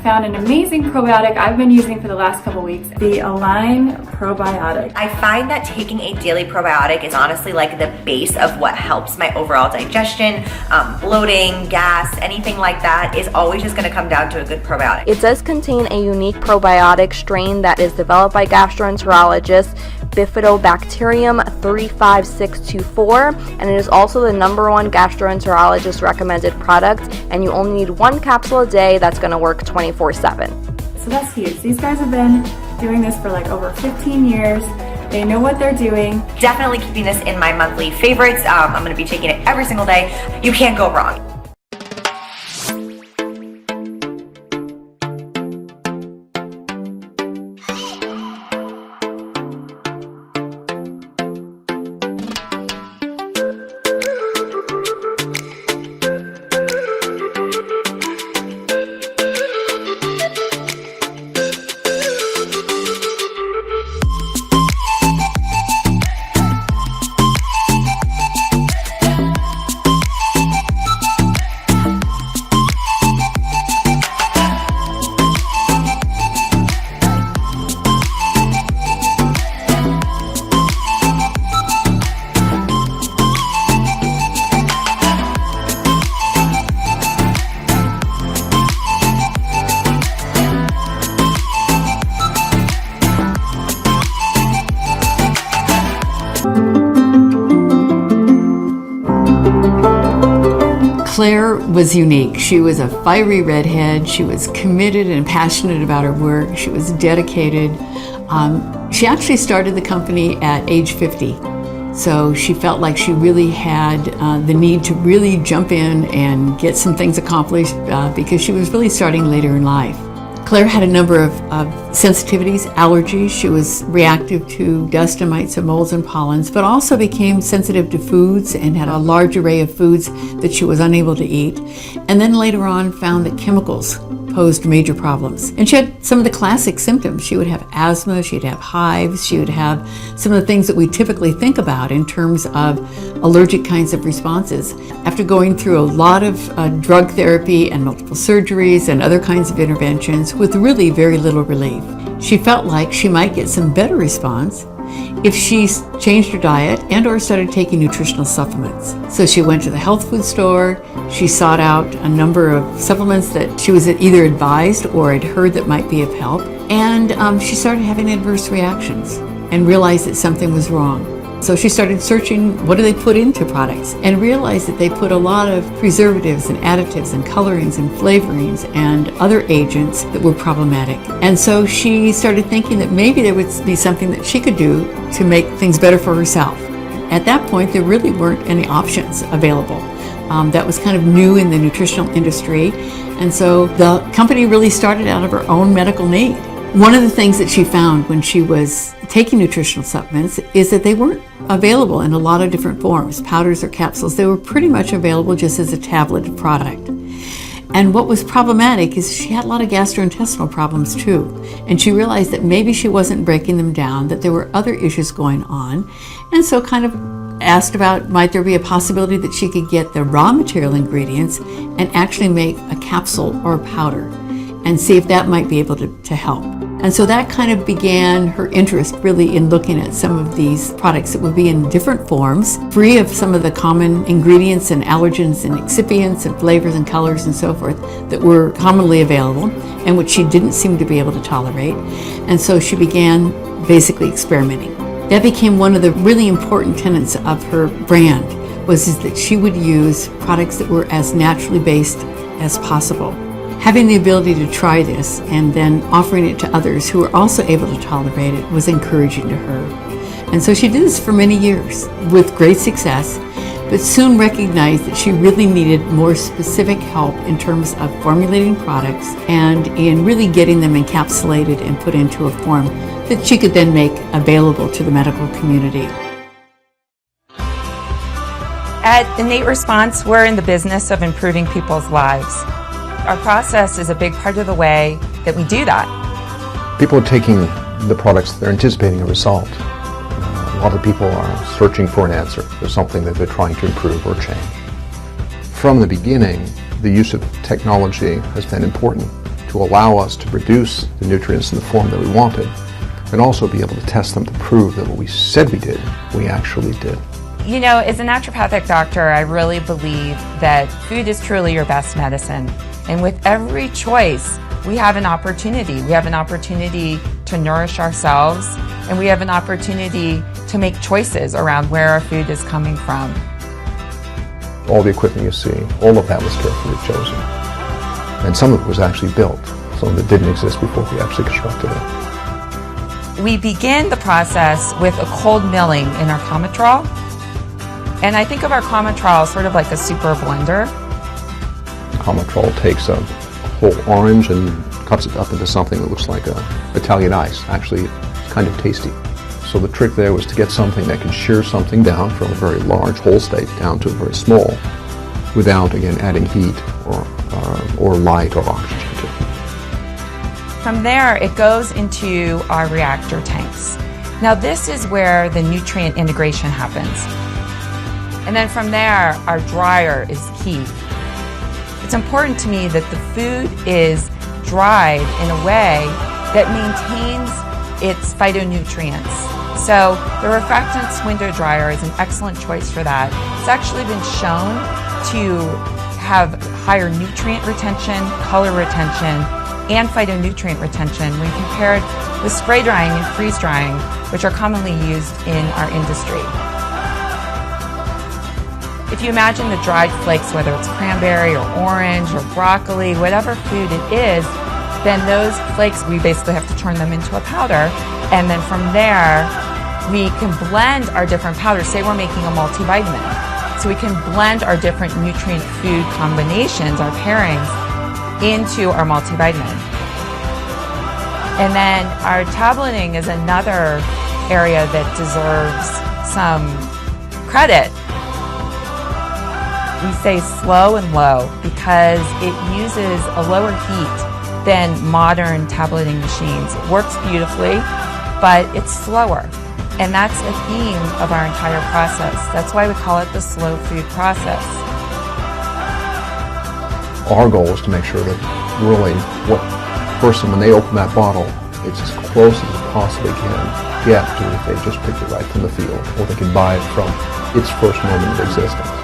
found an amazing probiotic I've been using for the last couple weeks, the INNATE Probiotic. I find that taking a daily probiotic is honestly like the base of what helps my overall digestion, bloating, gas, anything like that is always just gonna come down to a good probiotic. It does contain a unique probiotic strain that is developed by gastroenterologist Bifidobacterium 35624, and it is also the #1 gastroenterologist recommended product, and you only need 1 capsule a day that's going to work 24/7. So that's huge. These guys have been doing this for like over 15 years. They know what they're doing. Definitely keeping this in my monthly favorites. I'm going to be taking it every single day. You can't go wrong. Klaire was unique. She was a fiery redhead. She was committed and passionate about her work. She was dedicated. She actually started the company at age 50. So she felt like she really had the need to really jump in and get some things accomplished because she was really starting later in life. Klaire had a number of sensitivities, allergies. She was reactive to dust and mites and molds and pollens, but also became sensitive to foods and had a large array of foods that she was unable to eat. And then later on found that chemicals posed major problems. And she had some of the classic symptoms. She would have asthma, she'd have hives, she would have some of the things that we typically think about in terms of allergic kinds of responses. After going through a lot of drug therapy and multiple surgeries and other kinds of interventions with really very little relief, she felt like she might get some better response if she changed her diet and or started taking nutritional supplements. So she went to the health food store, she sought out a number of supplements that she was either advised or had heard that might be of help, and she started having adverse reactions and realized that something was wrong. So she started searching, what do they put into products, and realized that they put a lot of preservatives and additives and colorings and flavorings and other agents that were problematic. And so she started thinking that maybe there would be something that she could do to make things better for herself. At that point, there really weren't any options available. That was kind of new in the nutritional industry. And so the company really started out of her own medical need. One of the things that she found when she was taking nutritional supplements is that they weren't available in a lot of different forms, powders or capsules. They were pretty much available just as a tablet product. And what was problematic is she had a lot of gastrointestinal problems too. And she realized that maybe she wasn't breaking them down, that there were other issues going on. And so kind of asked about, might there be a possibility that she could get the raw material ingredients and actually make a capsule or a powder and see if that might be able to help. And so that kind of began her interest really in looking at some of these products that would be in different forms, free of some of the common ingredients and allergens and excipients and flavors and colors and so forth that were commonly available and which she didn't seem to be able to tolerate. And so she began basically experimenting. That became one of the really important tenets of her brand, was that she would use products that were as naturally based as possible. Having the ability to try this and then offering it to others who were also able to tolerate it was encouraging to her. And so she did this for many years with great success, but soon recognized that she really needed more specific help in terms of formulating products and in really getting them encapsulated and put into a form that she could then make available to the medical community. At Innate Response, we're in the business of improving people's lives. Our process is a big part of the way that we do that. People are taking the products, they're anticipating a result. A lot of people are searching for an answer. There's something that they're trying to improve or change. From the beginning, the use of technology has been important to to allow us to produce the nutrients in the form that we wanted, and also be able to test them to prove that what we said we did, we actually did. You know, as a naturopathic doctor, I really believe that food is truly your best medicine. And with every choice, we have an opportunity. We have an opportunity to nourish ourselves, and we have an opportunity to make choices around where our food is coming from. All the equipment you see, all of that was carefully chosen. And some of it was actually built. Some of it didn't exist before we actually constructed it. We begin the process with a cold milling in our Culturelle. And I think of our Culturelle sort of like a super blender. Culturelle takes a whole orange and cuts it up into something that looks like Italian ice. Actually, it's kind of tasty. So the trick there was to get something that could shear something down from a very large whole steak down to a very small, without, again, adding heat or light or oxygen to it. From there, it goes into our reactor tanks. Now this is where the nutrient integration happens. And then from there, our dryer is key. It's important to me that the food is dried in a way that maintains its phytonutrients. So the refractants window dryer is an excellent choice for that. It's actually been shown to have higher nutrient retention, color retention, and phytonutrient retention when compared with spray drying and freeze drying, which are commonly used in our industry. If you imagine the dried flakes, whether it's cranberry or orange or broccoli, whatever food it is, then those flakes, we basically have to turn them into a powder. And then from there, we can blend our different powders. Say we're making a multivitamin. So we can blend our different nutrient food combinations, our pairings, into our multivitamin. And then our tableting is another area that deserves some credit. We say slow and low because it uses a lower heat than modern tableting machines. It works beautifully, but it's slower. And that's a theme of our entire process. That's why we call it the slow food process. Our goal is to make sure that really what person, when they open that bottle, it's as close as it possibly can get to if they just picked it right from the field, or they can buy it from its first moment of existence.